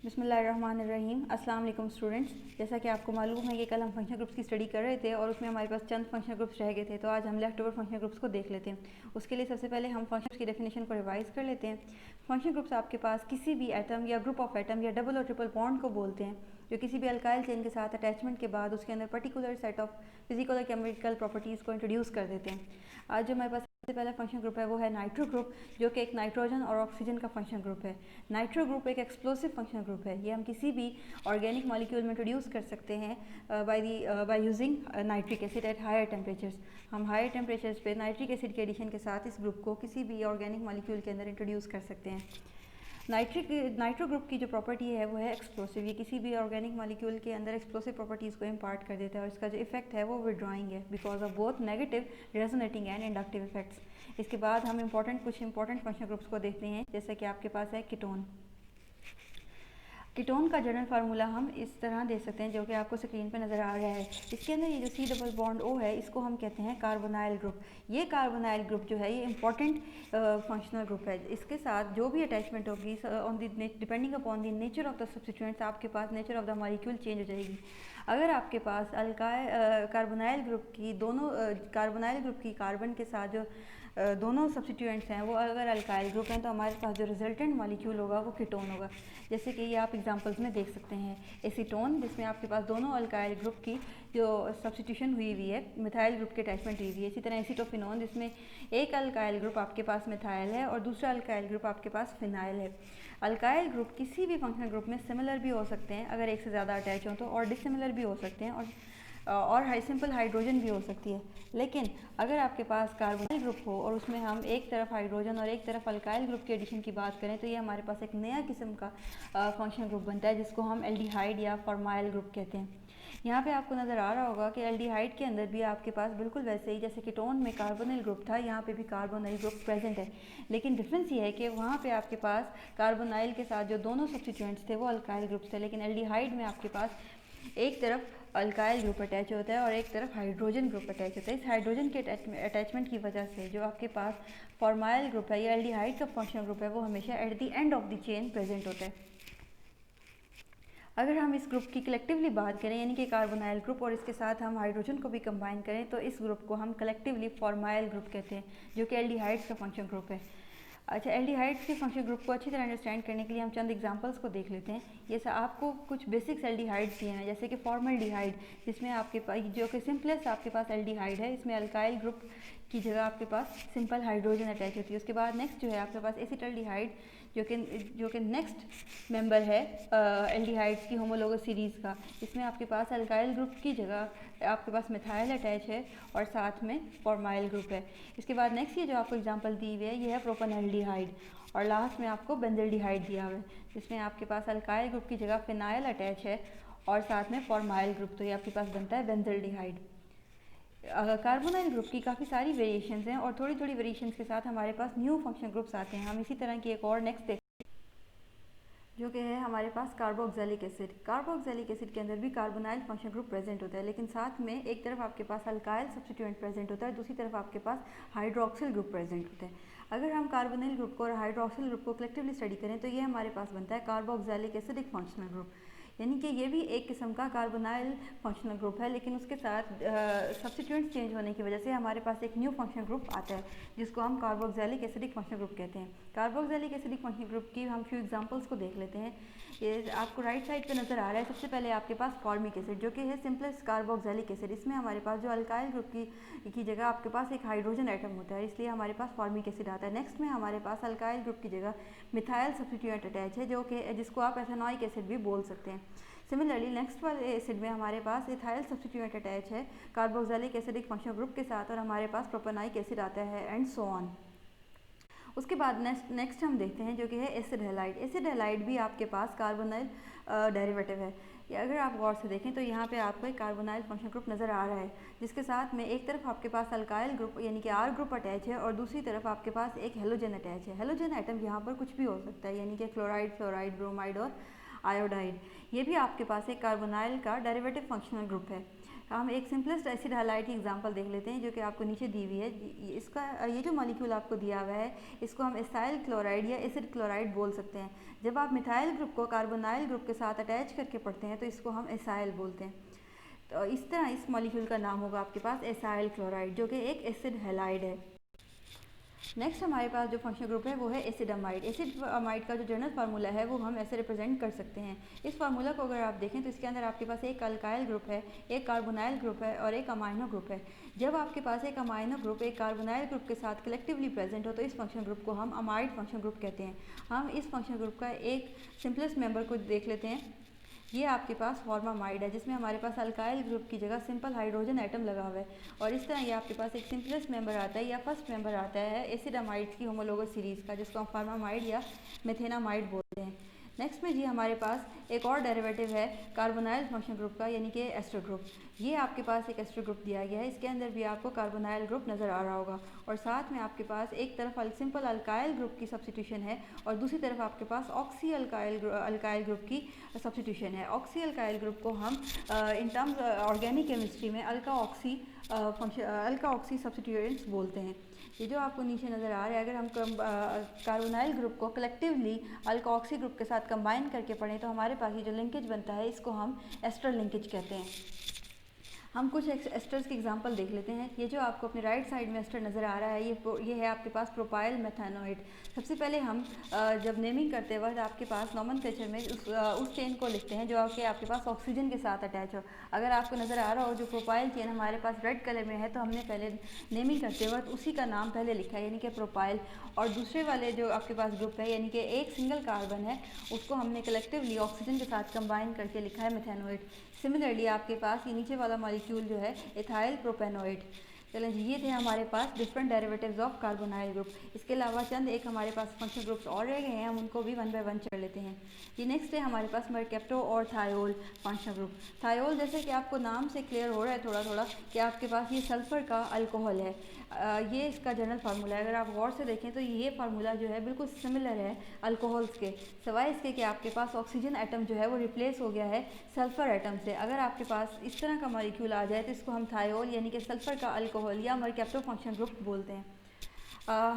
बिस्मिल्लाहिर्रहमानिर्रहीम। अस्सलाम वालेकुम स्टूडेंट्स। जैसा कि आपको मालूम है कि कल हम फंक्शन ग्रुप्स की स्टडी कर रहे थे और उसमें हमारे पास चंद फंक्शन ग्रुप्स रह गए थे, तो आज हम लेफ्ट ओवर फंक्शन ग्रुप्स को देख लेते हैं। उसके लिए सबसे पहले हम फंक्शन की डेफिनेशन को रिवाइज कर लेते हैं। फंक्शन ग्रुप्स आपके पास किसी भी एटम या ग्रुप ऑफ एटम या डबल और ट्रिपल बॉन्ड को बोलते हैं जो किसी भी अल्काइल चेन के साथ अटैचमेंट के बाद उसके अंदर पर्टिकुलर सेट ऑफ फिजिकल और केमिकल प्रॉपर्टीज़ को इंट्रोड्यूस कर देते हैं। आज जो हमारे पास सबसे पहला फंक्शन ग्रुप है वो है नाइट्रो ग्रुप, जो कि एक नाइट्रोजन और ऑक्सीजन का फंक्शन ग्रुप है। नाइट्रो ग्रुप एक एक्सप्लोसिव फंक्शन ग्रुप है। ये हम किसी भी ऑर्गेनिक मॉलिक्यूल में इंट्रोड्यूस कर सकते हैं by using nitric acid at higher temperatures. हम हायर टेम्परेचर्स पे नाइट्रिक एसिड के एडिशन के साथ इस ग्रुप को किसी भी ऑर्गेनिक मॉलिक्यूल के अंदर इंट्रोड्यूस कर सकते हैं। नाइट्रो ग्रुप की जो प्रॉपर्टी है वो है एक्सप्लोसिव। ये किसी भी ऑर्गेनिक मॉलिक्यूल के अंदर एक्सप्लोसिव प्रॉपर्टीज़ को इम्पार्ट कर देता है और इसका जो इफेक्ट है वो विड्रॉइंग है because of both negative resonating and inductive effects. इसके बाद हम कुछ इंपॉर्टेंट फंक्शन ग्रुप्स को देखते हैं, जैसे कि आपके पास है कीटोन। कीटोन का जनरल फार्मूला हम इस तरह दे सकते हैं, जो कि आपको स्क्रीन पे नज़र आ रहा है। इसके अंदर ये जो C डबल बॉन्ड O है, इसको हम कहते हैं कार्बोनाइल ग्रुप। ये कार्बोनाइल ग्रुप जो है ये इंपॉर्टेंट फंक्शनल ग्रुप है। इसके साथ जो भी अटैचमेंट होगी on the depending upon the nature of the substituents, आपके पास nature of the molecule change हो जाएगी। अगर आपके पास कार्बोनाइल ग्रुप की कार्बोनाइल ग्रुप की कार्बन के साथ जो दोनों सब्स्टिट्यूएंट्स हैं वो अगर अल्काइल ग्रुप हैं, तो हमारे पास जो रिजल्टेंट मॉलिक्यूल होगा वो कीटोन होगा। जैसे कि ये आप एग्जांपल्स में देख सकते हैं। एसीटोन, जिसमें आपके पास दोनों अल्काइल ग्रुप की जो सब्स्टिट्यूशन हुई हुई है, मिथाइल ग्रुप की अटैचमेंट हुई हुई है। इसी तरह एसीटोफिनोन, जिसमें एक अल्काइल ग्रुप आपके पास मिथाइल है और दूसरा अल्काइल ग्रुप आपके पास फिनाइल है। अल्काइल ग्रुप किसी भी फंक्शनल ग्रुप में सिमिलर भी हो सकते हैं अगर एक से ज़्यादा अटैच हो तो, और डिसिमिलर भी हो सकते हैं, और सिंपल हाइड्रोजन भी हो सकती है। लेकिन अगर आपके पास कार्बोनाइल ग्रुप हो और उसमें हम एक तरफ हाइड्रोजन और एक तरफ अल्काइल ग्रुप के एडिशन की बात करें, तो ये हमारे पास एक नया किस्म का फंक्शनल ग्रुप बनता है, जिसको हम एल्डिहाइड या फॉर्माइल ग्रुप कहते हैं। यहाँ पे आपको नज़र आ रहा होगा कि एल्डिहाइड के अंदर भी आपके पास बिल्कुल वैसे ही जैसे कीटोन में कार्बोनिल ग्रुप था, यहाँ पे भी कार्बोनाइल ग्रुप प्रेजेंट है। लेकिन डिफरेंस ये है कि वहाँ पे आपके पास कार्बोनाइल के साथ जो दोनों सब्स्टिट्यूएंट्स थे वो अल्काइल ग्रुप्स थे, लेकिन एल्डिहाइड में आपके पास एक तरफ अल्काइल ग्रुप अटैच होता है और एक तरफ हाइड्रोजन ग्रुप अटैच होता है। इस हाइड्रोजन के अटैचमेंट की वजह से जो आपके पास फॉर्माइल ग्रुप है या एल्डिहाइड का फंक्शनल ग्रुप है वो हमेशा at the end of the chain present होता है। अगर हम इस ग्रुप की कलेक्टिवली बात करें, यानी कि कार्बोनाइल ग्रुप और इसके साथ हम हाइड्रोजन को भी कंबाइन करें, तो इस ग्रुप को हम कलेक्टिवली फॉर्माइल ग्रुप कहते हैं, जो कि एल्डिहाइड्स का फंक्शन ग्रुप है। अच्छा, एल्डिहाइड्स के फंक्शन ग्रुप को अच्छी तरह अंडरस्टैंड करने के लिए हम चंद एग्जांपल्स को देख लेते हैं। जैसे आपको कुछ बेसिक्स एल्डिहाइड्स दिए हैं, जैसे कि फॉर्मल्डिहाइड, जिसमें आपके पास जो कि सिंपलेस्ट आपके पास एल्डिहाइड है, इसमें अल्काइल ग्रुप की जगह आपके पास सिंपल हाइड्रोजन अटैच होती है। उसके बाद नेक्स्ट जो है आपके पास एसिटल्डिहाइड, जो कि नेक्स्ट मेंबर है एल्डिहाइड्स की होमोलोगस सीरीज़ का। इसमें आपके पास अल्काइल ग्रुप की जगह आपके पास मिथाइल अटैच है और साथ में फॉर्माइल ग्रुप है। इसके बाद नेक्स्ट ये जो आपको एग्जांपल दी हुई है ये है प्रोपेनल्डिहाइड, और लास्ट में आपको बेंजल्डिहाइड दिया हुआ है, जिसमें आपके पास अल्काइल ग्रुप की जगह फिनाइल अटैच है और साथ में फॉर्माइल ग्रुप, तो ये आपके पास बनता है बेंजल्डिहाइड। कार्बोनाइल ग्रुप की काफ़ी सारी वेरिएशंस हैं और थोड़ी थोड़ी वेरिएशंस के साथ हमारे पास न्यू फंक्शन ग्रुप्स आते हैं। हम इसी तरह की एक और नेक्स्ट देखते हैं, जो कि है हमारे पास कार्बोक्सिलिक एसिड। कार्बोक्सिलिक एसिड के अंदर भी कार्बोनाइल फंक्शन ग्रुप प्रेजेंट होता है, लेकिन साथ में एक तरफ आपके पास अल्काइल सब्स्टिट्यूएंट प्रेजेंट होता है, दूसरी तरफ आपके पास हाइड्रोक्सिल ग्रुप प्रेजेंट होता है। अगर हम कार्बोनिल ग्रुप को और हाइड्रोक्सिल ग्रुप को कलेक्टिवली स्टडी करें, तो ये हमारे पास बनता है कार्बोक्सिलिक एसिडिक फंक्शनल ग्रुप, यानी कि ये भी एक किस्म का कार्बोनाइल फंक्शनल ग्रुप है, लेकिन उसके साथ सब्स्टिट्यूएंट्स चेंज होने की वजह से हमारे पास एक न्यू फंक्शनल ग्रुप आता है, जिसको हम कार्बोक्सिलिक एसिडिक फंक्शनल ग्रुप कहते हैं। कार्बोक्सिलिक एसिडिक फंक्शनल ग्रुप की हम फ्यू एग्जांपल्स को देख लेते हैं। ये आपको राइट साइड पे नज़र आ रहा है। सबसे पहले आपके पास फॉर्मिक एसिड, जो कि है सिंपलेस्ट कार्बोक्सिलिक एसिड। इसमें हमारे पास जो अल्काइल ग्रुप की जगह आपके पास एक हाइड्रोजन एटम होता है, इसलिए हमारे पास फॉर्मिक एसिड आता है। नेक्स्ट में हमारे पास अल्काइल ग्रुप की जगह मिथाइल सब्स्टिट्यूएंट अटैच है, जिसको आप एथेनॉइक एसिड भी बोल सकते हैं। सिमिलरली नेक्स्ट वाले एसिड में हमारे पास इथाइल सब्स्टिट्यूएंट अटैच है कार्बोक्सिलिक एसिडिक फंक्शनल ग्रुप के साथ, और हमारे पास प्रोपेनाइक एसिड आता है एंड सो ऑन। उसके बाद नेक्स्ट हम देखते हैं, जो कि है एसिड हैलाइड। एसिड हैलाइड भी आपके पास कार्बोनाइल डेरिवेटिव है। अगर आप गौर से देखें तो यहाँ पे आपको एक कार्बोनाइल फंक्शन ग्रुप नज़र आ रहा है, जिसके साथ में एक तरफ आपके पास अल्काइल ग्रुप यानी कि आर ग्रुप अटैच है और दूसरी तरफ आपके पास एक हेलोजन अटैच है। हेलोजन आइटम यहाँ पर कुछ भी हो सकता है, यानी कि क्लोराइड, फ्लोराइड, ब्रोमाइड और आयोडाइड। ये भी आपके पास एक कार्बोनाइल का डेरिवेटिव फंक्शनल ग्रुप है। हम एक सिंपलेस्ट एसिड हैलाइड की एग्जांपल देख लेते हैं जो कि आपको नीचे दी हुई है। इसका ये जो मॉलिक्यूल आपको दिया हुआ है इसको हम एसाइल क्लोराइड या एसिड क्लोराइड बोल सकते हैं। जब आप मिथाइल ग्रुप को कार्बोनाइल ग्रुप के साथ अटैच करके पढ़ते हैं तो इसको हम एसाइल बोलते हैं। तो इस तरह इस मॉलिक्यूल का नाम होगा आपके पास एसाइल क्लोराइड, जो कि एक एसिड हैलाइड है। नेक्स्ट हमारे पास जो फंक्शनल ग्रुप है वो है एसिडामाइड। एसिडामाइड का जो जनरल फार्मूला है वो हम ऐसे रिप्रेजेंट कर सकते हैं। इस फार्मूला को अगर आप देखें तो इसके अंदर आपके पास एक अल्काइल ग्रुप है, एक कार्बोनाइल ग्रुप है और एक अमाइनो ग्रुप है। जब आपके पास एक अमाइनो ग्रुप एक कार्बोनाइल ग्रुप के साथ कलेक्टिवली प्रेजेंट हो तो इस फंक्शनल ग्रुप को हम अमाइड फंक्शनल ग्रुप कहते हैं। हम इस फंक्शनल ग्रुप का एक सिंपलेस्ट मेंबर को देख लेते हैं। ये आपके पास फॉर्मामाइड है जिसमें हमारे पास अल्काइल ग्रुप की जगह सिंपल हाइड्रोजन एटम लगा हुआ है और इस तरह ये आपके पास एक सिंपलेस्ट मेंबर आता है या फर्स्ट मेंबर आता है एसिडामाइड्स की होमोलोगस सीरीज़ का, जिसको हम फॉर्मामाइड या मेथेनामाइड बोलते हैं। नेक्स्ट में जी हमारे पास एक और डेरिवेटिव है कार्बोनाइल फंक्शनल ग्रुप का, यानी कि एस्टर ग्रुप। ये आपके पास एक एस्टर ग्रुप दिया गया है, इसके अंदर भी आपको कार्बोनाइल ग्रुप नज़र आ रहा होगा और साथ में आपके पास एक तरफ सिंपल अल्काइल ग्रुप की सब्स्टिट्यूशन है और दूसरी तरफ आपके पास ऑक्सी अल्काइल ग्रुप की सब्स्टिट्यूशन है। ऑक्सी अल्काइल ग्रुप को हम इन टर्म्स ऑर्गेनिक केमिस्ट्री में अल्का ऑक्सी सब्स्टिट्यूएंट्स बोलते हैं। ये जो आपको नीचे नज़र आ रहा है, अगर हम कार्बोनाइल ग्रुप को कलेक्टिवली अल्का ऑक्सी ग्रुप के साथ कंबाइन करके पढ़ें तो हमारे पास ये जो लिंकेज बनता है इसको हम एस्टर लिंकेज कहते हैं। हम कुछ एस्टर्स की एग्जांपल देख लेते हैं। ये जो आपको अपने राइट साइड में एस्टर नज़र आ रहा है ये है आपके पास प्रोपाइल मेथानोइड। सबसे पहले हम जब नेमिंग करते वक्त आपके पास नॉमेनक्लेचर में उस चेन को लिखते हैं जो आपके पास ऑक्सीजन के साथ अटैच हो। अगर आपको नज़र आ रहा हो जो प्रोपाइल चेन हमारे पास रेड कलर में है तो हमने पहले नेमिंग करते वक्त उसी का नाम पहले लिखा है, यानी कि प्रोपाइल। और दूसरे वाले जो आपके पास ग्रुप है यानी कि एक सिंगल कार्बन है उसको हमने कलेक्टिवली ऑक्सीजन के साथ कंबाइन करके लिखा है मेथानोइड। सिमिलरली आपके पास ये नीचे वाला मॉलिक्यूल जो है इथाइल प्रोपेनोइड। चलें जी, ये थे हमारे पास different derivatives of carbonyl group. इसके अलावा चंद एक हमारे पास फंक्शनल ग्रुप्स और रह गए हैं, हम उनको भी वन बाय वन चढ़ लेते हैं। ये नेक्स्ट है हमारे पास मरकेप्टो और थायोल फंक्शनल ग्रुप। थायोल जैसे कि आपको नाम से क्लियर हो रहा है थोड़ा थोड़ा कि आपके पास ये सल्फ़र का अल्कोहल है। ये इसका जनरल फार्मूला है। अगर आप गौर से देखें तो ये फार्मूला जो है बिल्कुल सिमिलर है अल्कोहल्स के, सिवाय इसके कि आपके पास ऑक्सीजन एटम जो है वो रिप्लेस हो गया है सल्फ़र एटम से। अगर आपके पास इस तरह का मॉलिक्यूल आ जाए तो इसको हम थायोल यानी कि सल्फ़र का अल्कोहल या मरकेप्टो फंक्शनल ग्रुप बोलते हैं।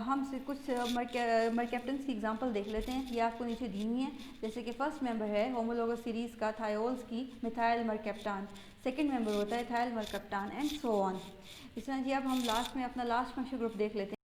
हम से कुछ मरकेप्टन्स की एग्जांपल देख लेते हैं। ये आपको नीचे दी हुई है, जैसे कि फर्स्ट मेंबर है होमोलोगस सीरीज़ का थायोल्स की मिथाइल मरकेप्टान, सेकंड मेंबर होता है इथाइल मरकेप्टान एंड सो ऑन। इस तरह जी अब हम लास्ट में अपना लास्ट फंक्शनल ग्रुप देख लेते हैं।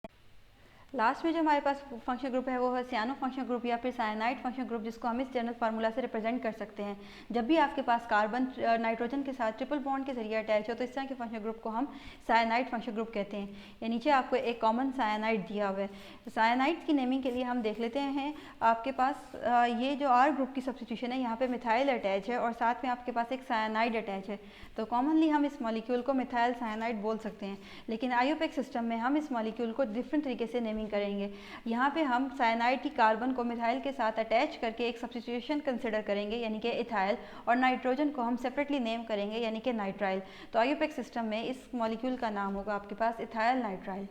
लास्ट में जो हमारे पास फंक्शनल ग्रुप है वो है सियानो फंक्शनल ग्रुप या फिर साइनाइड फंक्शनल ग्रुप, जिसको हम इस जनरल फार्मूला से रिप्रेजेंट कर सकते हैं। जब भी आपके पास कार्बन नाइट्रोजन के साथ ट्रिपल बॉन्ड के जरिए अटैच हो तो इस तरह के फंक्शनल ग्रुप को हम साइनाइड फंक्शनल ग्रुप कहते हैं। ये नीचे आपको एक कॉमन साइनाइड दिया हुआ है। साइनाइड की नेमिंग के लिए हम देख लेते हैं आपके पास ये जो आर ग्रुप की सब्स्टिट्यूशन है, यहाँ पे मिथाइल अटैच है और साथ में आपके पास एक साइनाइड अटैच है, तो कॉमनली हम इस मॉलिक्यूल को मिथाइल साइनाइड बोल सकते हैं। लेकिन आईयूपैक सिस्टम में हम इस मॉलिक्यूल को डिफरेंट तरीके से नेमिंग करेंगे। यहाँ पे हम साइनाइड की कार्बन को मिथाइल के साथ अटैच करके एक सब्स्टिट्यूशन कंसिडर करेंगे यानी कि इथाइल, और नाइट्रोजन को हम सेपरेटली नेम करेंगे यानी कि नाइट्राइल। तो आईयूपैक सिस्टम में इस मॉलिक्यूल का नाम होगा आपके पास इथाइल नाइट्राइल।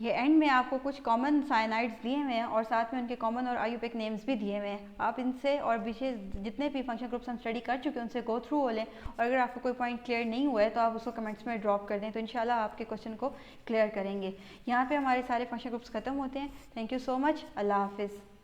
ये एंड में आपको कुछ कॉमन साइनाइड्स दिए हुए हैं और साथ में उनके कॉमन और आईयूपैक नेम्स भी दिए हुए हैं। आप इनसे और विशेष जितने भी फंक्शन ग्रुप्स हम स्टडी कर चुके हैं उनसे गो थ्रू हो लें, और अगर आपको कोई पॉइंट क्लियर नहीं हुआ है तो आप उसको कमेंट्स में ड्रॉप कर दें, तो इंशाल्लाह आपके क्वेश्चन को क्लियर करेंगे। यहाँ पे हमारे सारे फंक्शन ग्रुप्स खत्म होते हैं। Thank you so much. अल्लाह हाफिज़।